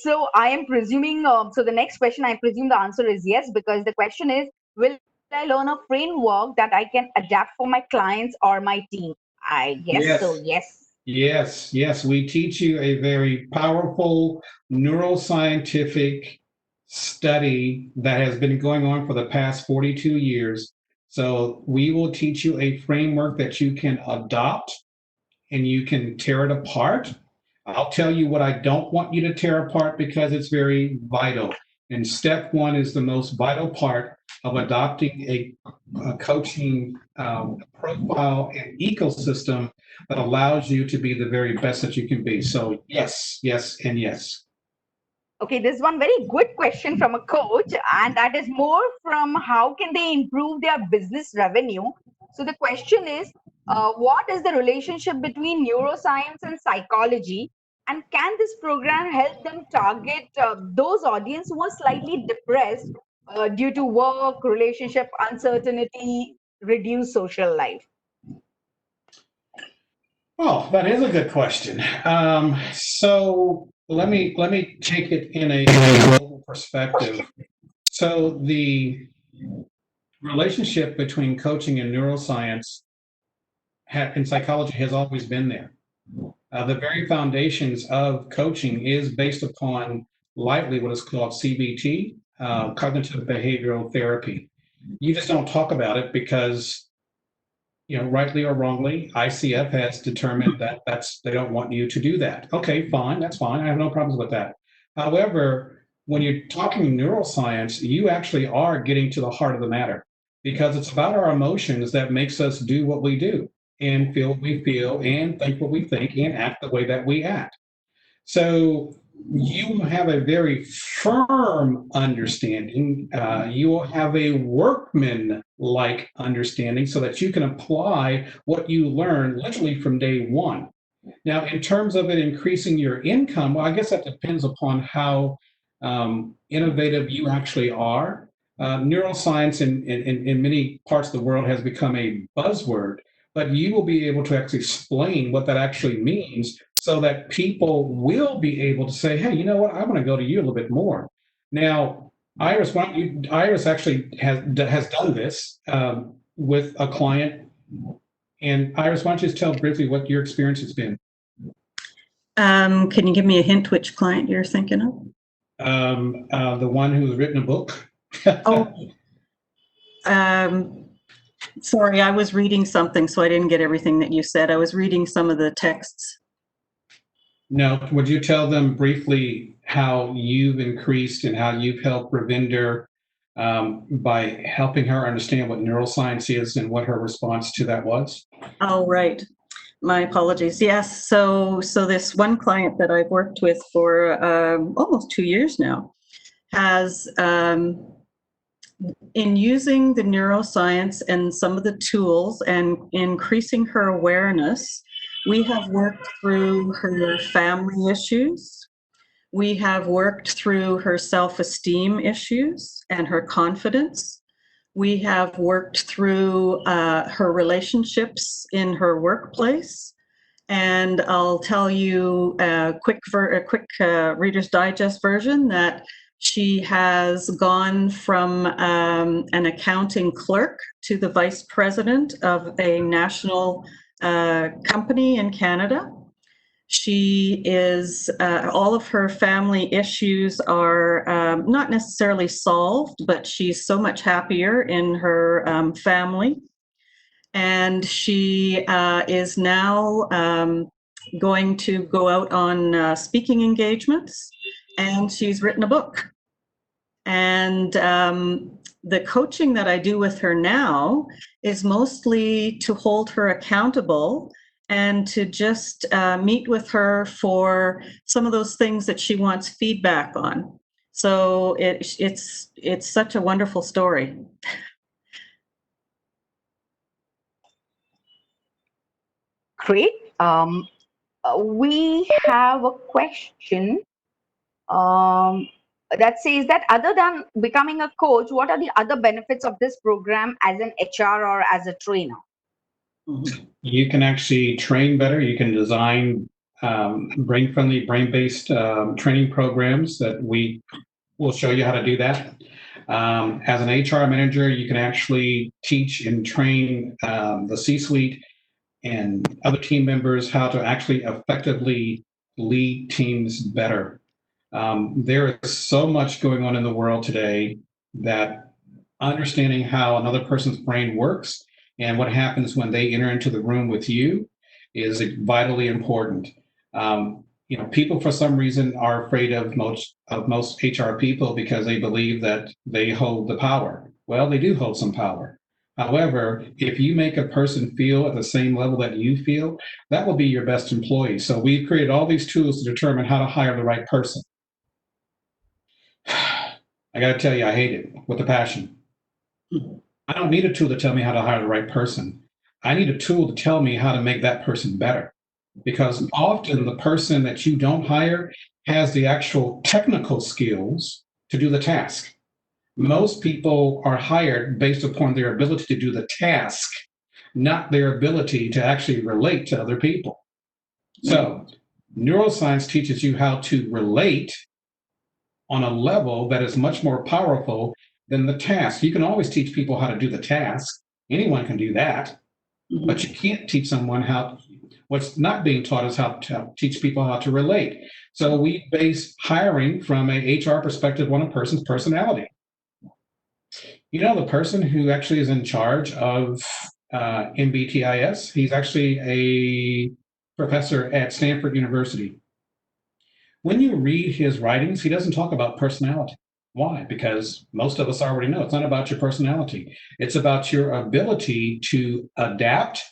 So I am presuming, so the next question, I presume the answer is yes, because the question is, will I learn a framework that I can adapt for my clients or my team? I guess so, Yes. yes. Yes. We teach you a very powerful neuroscientific study that has been going on for the past 42 years. So we will teach you a framework that you can adopt and you can tear it apart. I'll tell you what I don't want you to tear apart because it's very vital. And step one is the most vital part of adopting a coaching profile and ecosystem that allows you to be the very best that you can be. So, yes, and yes. Okay, this one very good question from a coach, and that is more from how can they improve their business revenue. So the question is, what is the relationship between neuroscience and psychology, and can this program help them target those audience who are slightly depressed due to work, relationship uncertainty, reduced social life? Oh, that is a good question. So let me take it in a global perspective. So the relationship between coaching and neuroscience in psychology has always been there. The very foundations of coaching is based upon lightly what is called CBT, cognitive behavioral therapy. You just don't talk about it because, rightly or wrongly, ICF has determined that they don't want you to do that. Okay, fine, that's fine. I have no problems with that. However, when you're talking neuroscience, you actually are getting to the heart of the matter because it's about our emotions that makes us do what we do and feel what we feel and think what we think and act the way that we act. So you have a very firm understanding. You will have a workman-like understanding so that you can apply what you learn literally from day one. Now, in terms of it increasing your income, well, I guess that depends upon how innovative you actually are. Neuroscience in many parts of the world has become a buzzword, but you will be able to actually explain what that actually means so that people will be able to say, hey, you know what, I want to go to you a little bit more. Now, Iris, Iris actually has done this with a client. And Iris, why don't you just tell briefly what your experience has been? Can you give me a hint which client you're thinking of? The one who's written a book. Oh, sorry, I was reading something, so I didn't get everything that you said. I was reading some of the texts. No, would you tell them briefly how you've increased and how you've helped Ravinder by helping her understand what neuroscience is and what her response to that was? Oh, right. My apologies. Yes. So this one client that I've worked with for almost 2 years now has, in using the neuroscience and some of the tools and increasing her awareness, we have worked through her family issues. We have worked through her self-esteem issues and her confidence. We have worked through her relationships in her workplace. And I'll tell you a quick Reader's Digest version that she has gone from an accounting clerk to the vice president of a national company in Canada. She is, all of her family issues are not necessarily solved, but she's so much happier in her family. And she is now going to go out on speaking engagements, and she's written a book. And the coaching that I do with her now is mostly to hold her accountable and to just meet with her for some of those things that she wants feedback on. So it's such a wonderful story. Great. We have a question that says that other than becoming a coach, what are the other benefits of this program as an HR or as a trainer? You can actually train better. You can design brain-friendly, brain-based training programs that we will show you how to do that. As an HR manager, you can actually teach and train the C-suite and other team members how to actually effectively lead teams better. There is so much going on in the world today that understanding how another person's brain works and what happens when they enter into the room with you is vitally important. People for some reason are afraid of most HR people because they believe that they hold the power. Well, they do hold some power. However, if you make a person feel at the same level that you feel, that will be your best employee. So we've created all these tools to determine how to hire the right person. I got to tell you, I hate it with a passion. I don't need a tool to tell me how to hire the right person. I need a tool to tell me how to make that person better. Because often the person that you don't hire has the actual technical skills to do the task. Most people are hired based upon their ability to do the task, not their ability to actually relate to other people. So neuroscience teaches you how to relate on a level that is much more powerful than the task. You can always teach people how to do the task. Anyone can do that, but you can't teach someone how. What's not being taught is how to teach people how to relate. So we base hiring from a HR perspective on a person's personality. You know, the person who actually is in charge of MBTIS, he's actually a professor at Stanford University. When you read his writings, he doesn't talk about personality. Why? Because most of us already know it's not about your personality. It's about your ability to adapt.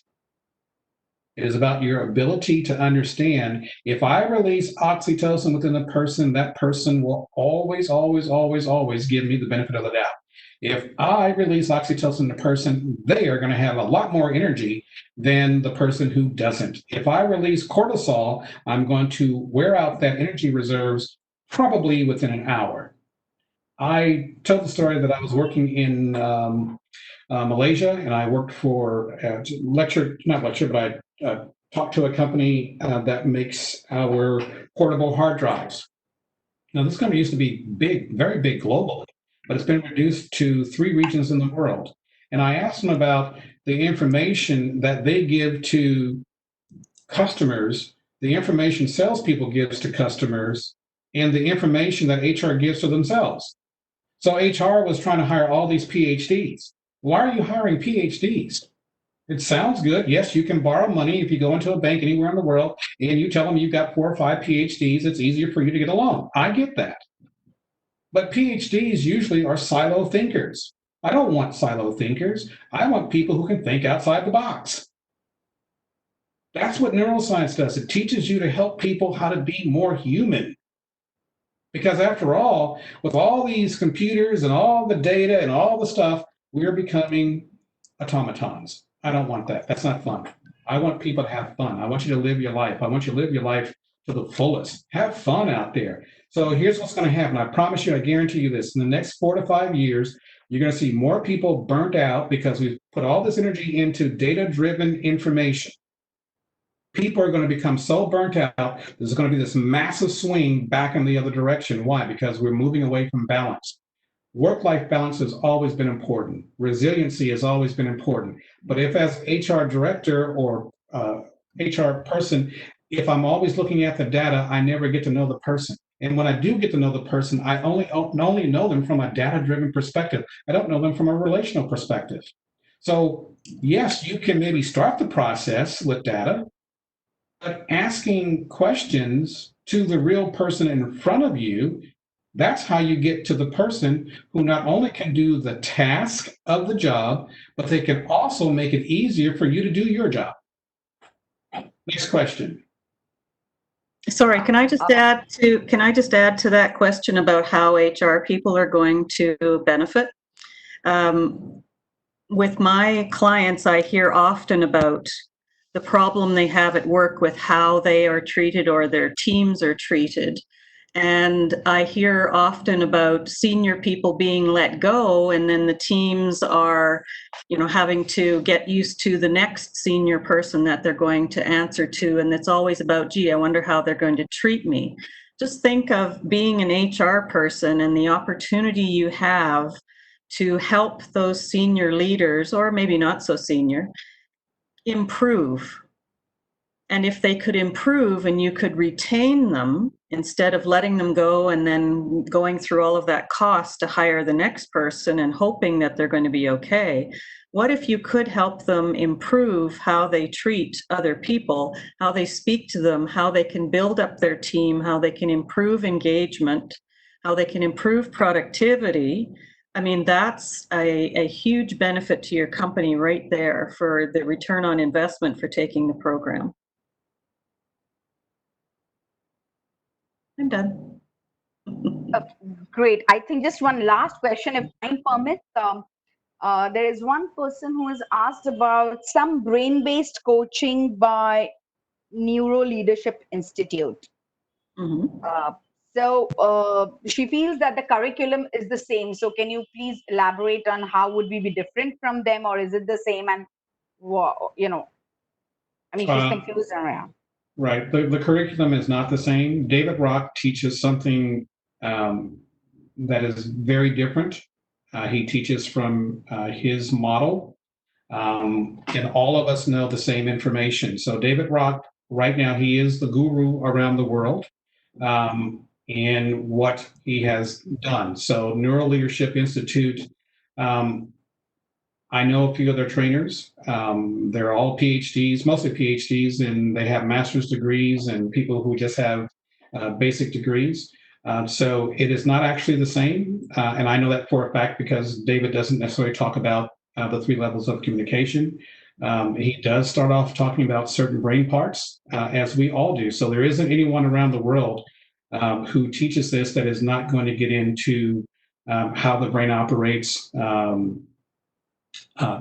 It is about your ability to understand if I release oxytocin within a person, that person will always, always, always, always give me the benefit of the doubt. If I release oxytocin in a person, they are going to have a lot more energy than the person who doesn't. If I release cortisol, I'm going to wear out that energy reserves probably within an hour. I told the story that I was working in Malaysia, and I worked for but I talked to a company that makes our portable hard drives. Now, this company used to be big, very big globally, but it's been reduced to 3 regions in the world. And I asked them about the information that they give to customers, the information salespeople gives to customers, and the information that HR gives to themselves. So HR was trying to hire all these PhDs. Why are you hiring PhDs? It sounds good. Yes, you can borrow money if you go into a bank anywhere in the world and you tell them you've got 4 or 5 PhDs, it's easier for you to get a loan. I get that. But PhDs usually are silo thinkers. I don't want silo thinkers. I want people who can think outside the box. That's what neuroscience does. It teaches you to help people how to be more human. Because after all, with all these computers and all the data and all the stuff, we're becoming automatons. I don't want that. That's not fun. I want people to have fun. I want you to live your life. I want you to live your life to the fullest. Have fun out there. So here's what's going to happen. I promise you, I guarantee you this. In the next 4 to 5 years, you're going to see more people burnt out because we've put all this energy into data-driven information. People are going to become so burnt out, there's going to be this massive swing back in the other direction. Why? Because we're moving away from balance. Work-life balance has always been important. Resiliency has always been important. But if as HR director or HR person, if I'm always looking at the data, I never get to know the person. And when I do get to know the person, I only know them from a data-driven perspective. I don't know them from a relational perspective. So yes, you can maybe start the process with data, but asking questions to the real person in front of you, that's how you get to the person who not only can do the task of the job, but they can also make it easier for you to do your job. Next question. Sorry, can I just add to that question about how HR people are going to benefit? With my clients, I hear often about the problem they have at work with how they are treated or their teams are treated. And I hear often about senior people being let go, and then the teams are, having to get used to the next senior person that they're going to answer to. And it's always about, gee, I wonder how they're going to treat me. Just think of being an HR person and the opportunity you have to help those senior leaders, or maybe not so senior, improve. And if they could improve and you could retain them instead of letting them go and then going through all of that cost to hire the next person and hoping that they're going to be okay, what if you could help them improve how they treat other people, how they speak to them, how they can build up their team, how they can improve engagement, how they can improve productivity? I mean, that's a huge benefit to your company right there for the return on investment for taking the program. I'm done. Great. I think just one last question, if time permits. There is one person who has asked about some brain-based coaching by Neuro Leadership Institute. Mm-hmm. So she feels that the curriculum is the same. So can you please elaborate on how would we be different from them, or is it the same? And she's confused around. Right. The curriculum is not the same. David Rock teaches something that is very different. He teaches from his model. And all of us know the same information. So David Rock, right now, he is the guru around the world in what he has done. So Neural Leadership Institute, I know a few other trainers. They're all PhDs, mostly PhDs, and they have master's degrees and people who just have basic degrees. So it is not actually the same. And I know that for a fact because David doesn't necessarily talk about the 3 levels of communication. He does start off talking about certain brain parts, as we all do. So there isn't anyone around the world who teaches this that is not going to get into how the brain operates.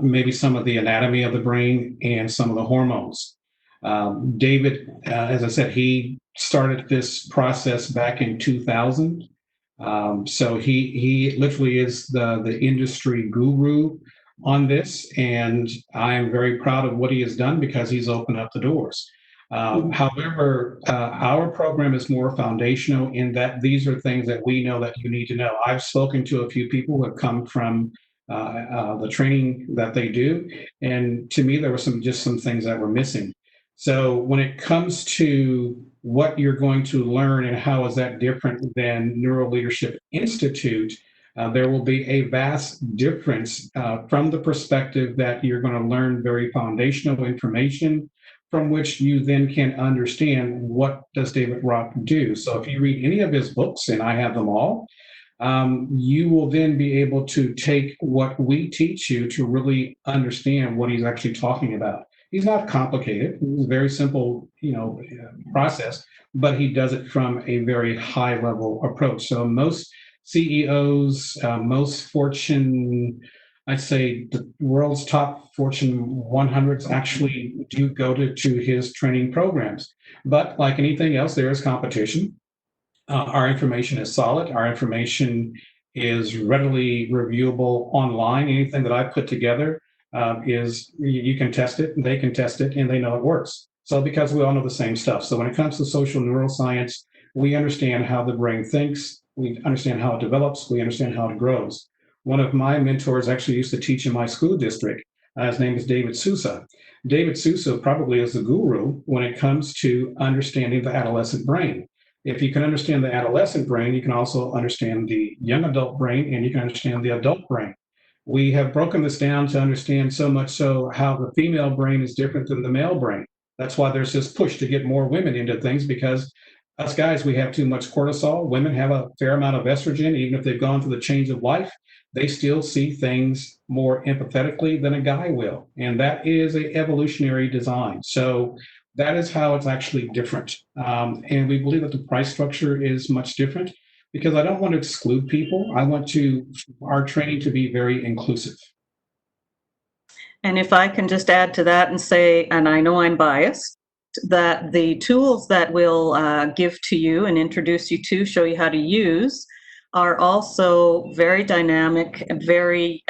Maybe some of the anatomy of the brain and some of the hormones. David, as I said, he started this process back in 2000. So he literally is the industry guru on this, and I am very proud of what he has done because he's opened up the doors. However, our program is more foundational in that these are things that we know that you need to know. I've spoken to a few people who have come from the training that they do, and to me, there were some things that were missing. So when it comes to what you're going to learn and how is that different than Neural Leadership Institute, there will be a vast difference from the perspective that you're going to learn very foundational information from which you then can understand what does David Rock do. So if you read any of his books, and I have them all, you will then be able to take what we teach you to really understand what he's actually talking about. He's not complicated. It's a very simple, process, but he does it from a very high level approach. So most CEOs, most Fortune, I'd say the world's top Fortune 100s actually do go to his training programs. But like anything else, there is competition. Our information is solid. Our information is readily reviewable online. Anything that I put together is you can test it, they can test it, and they know it works. So because we all know the same stuff. So when it comes to social neuroscience, we understand how the brain thinks, we understand how it develops, we understand how it grows. One of my mentors actually used to teach in my school district. His name is David Sousa. David Sousa probably is the guru when it comes to understanding the adolescent brain. If you can understand the adolescent brain, you can also understand the young adult brain and you can understand the adult brain. We have broken this down to understand so much so how the female brain is different than the male brain. That's why there's this push to get more women into things because us guys, we have too much cortisol. Women have a fair amount of estrogen, even if they've gone through the change of life, they still see things more empathetically than a guy will. And that is a evolutionary design. So that is how it's actually different. And we believe that the price structure is much different because I don't want to exclude people. I want our training to be very inclusive. And if I can just add to that and say, and I know I'm biased, that the tools that we'll give to you and introduce you to, show you how to use, are also very dynamic and very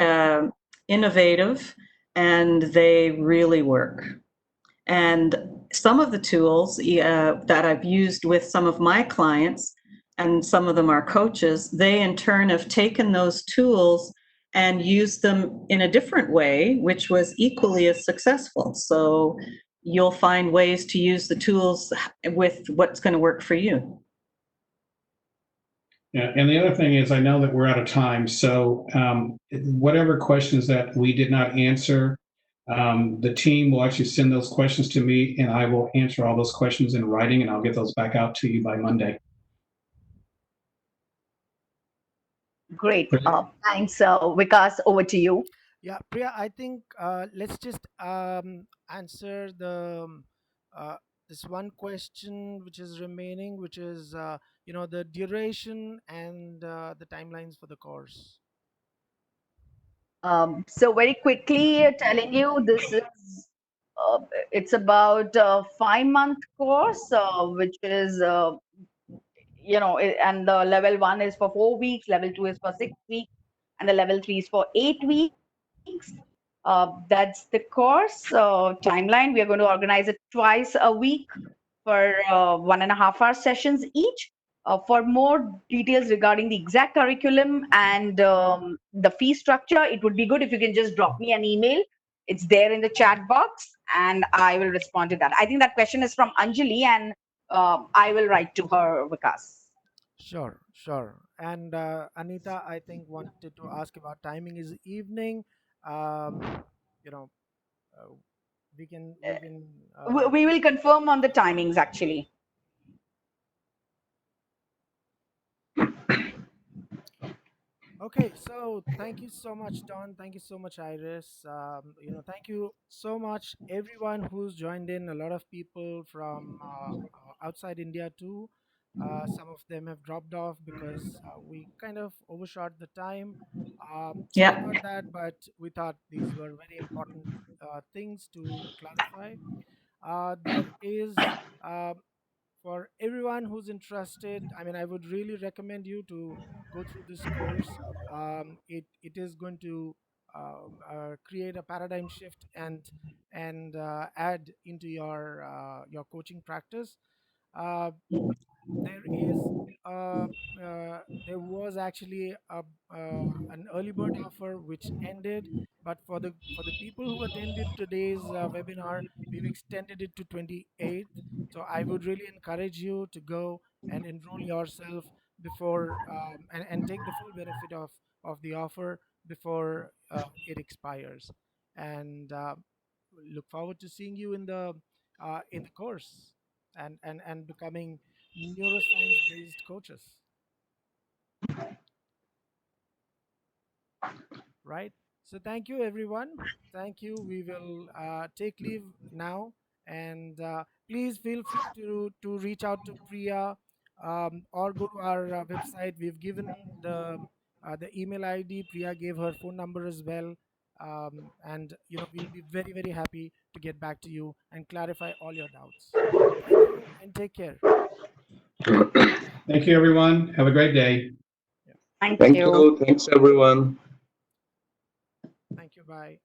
innovative, and they really work. And some of the tools that I've used with some of my clients, and some of them are coaches, they in turn have taken those tools and used them in a different way, which was equally as successful. So you'll find ways to use the tools with what's going to work for you. Yeah, and the other thing is, I know that we're out of time. So whatever questions that we did not answer, the team will actually send those questions to me, and I will answer all those questions in writing, and I'll get those back out to you by Monday. Great. Thanks, Vikas. Over to you. Yeah, Priya, I think let's just answer this one question which is remaining, which is the duration and the timelines for the course. So very quickly telling you, this is it's about a 5-month course, which is and the level 1 is for 4 weeks, level 2 is for 6 weeks, and the level 3 is for 8 weeks. That's the course timeline. We are going to organize it twice a week for 1.5-hour sessions each. For more details regarding the exact curriculum and the fee structure, it would be good if you can just drop me an email. It's there in the chat box, and I will respond to that. I think that question is from Anjali, and I will write to her, Vikas. Sure, sure. And Anita, I think wanted to ask about timing is evening. You know, uh, we can. We will confirm on the timings actually. Okay, so thank you so much, Don. Thank you so much, Iris. Thank you so much, everyone who's joined in. A lot of people from outside India too. Some of them have dropped off because we kind of overshot the time. Sorry Yeah. about that, but we thought these were very important things to clarify. There is for everyone who's interested, I mean, I would really recommend you to go through this course. It is going to create a paradigm shift and add into your coaching practice. uh, there is uh, there was actually an early bird offer which ended, but for the people who attended today's webinar, we've extended it to 28th. So I would really encourage you to go and enroll yourself before and take the full benefit of the offer before it expires. And look forward to seeing you in the course and becoming neuroscience based coaches, right? So thank you, everyone. Thank you. We will take leave now, and please feel free to reach out to Priya, or go to our website. We've given the email ID. Priya gave her phone number as well. And we'll be very very happy to get back to you and clarify all your doubts. Thank you and take care. Thank you, everyone. Have a great day. Yeah. Thank Thank you. you. Thanks, everyone. Thank you. Bye.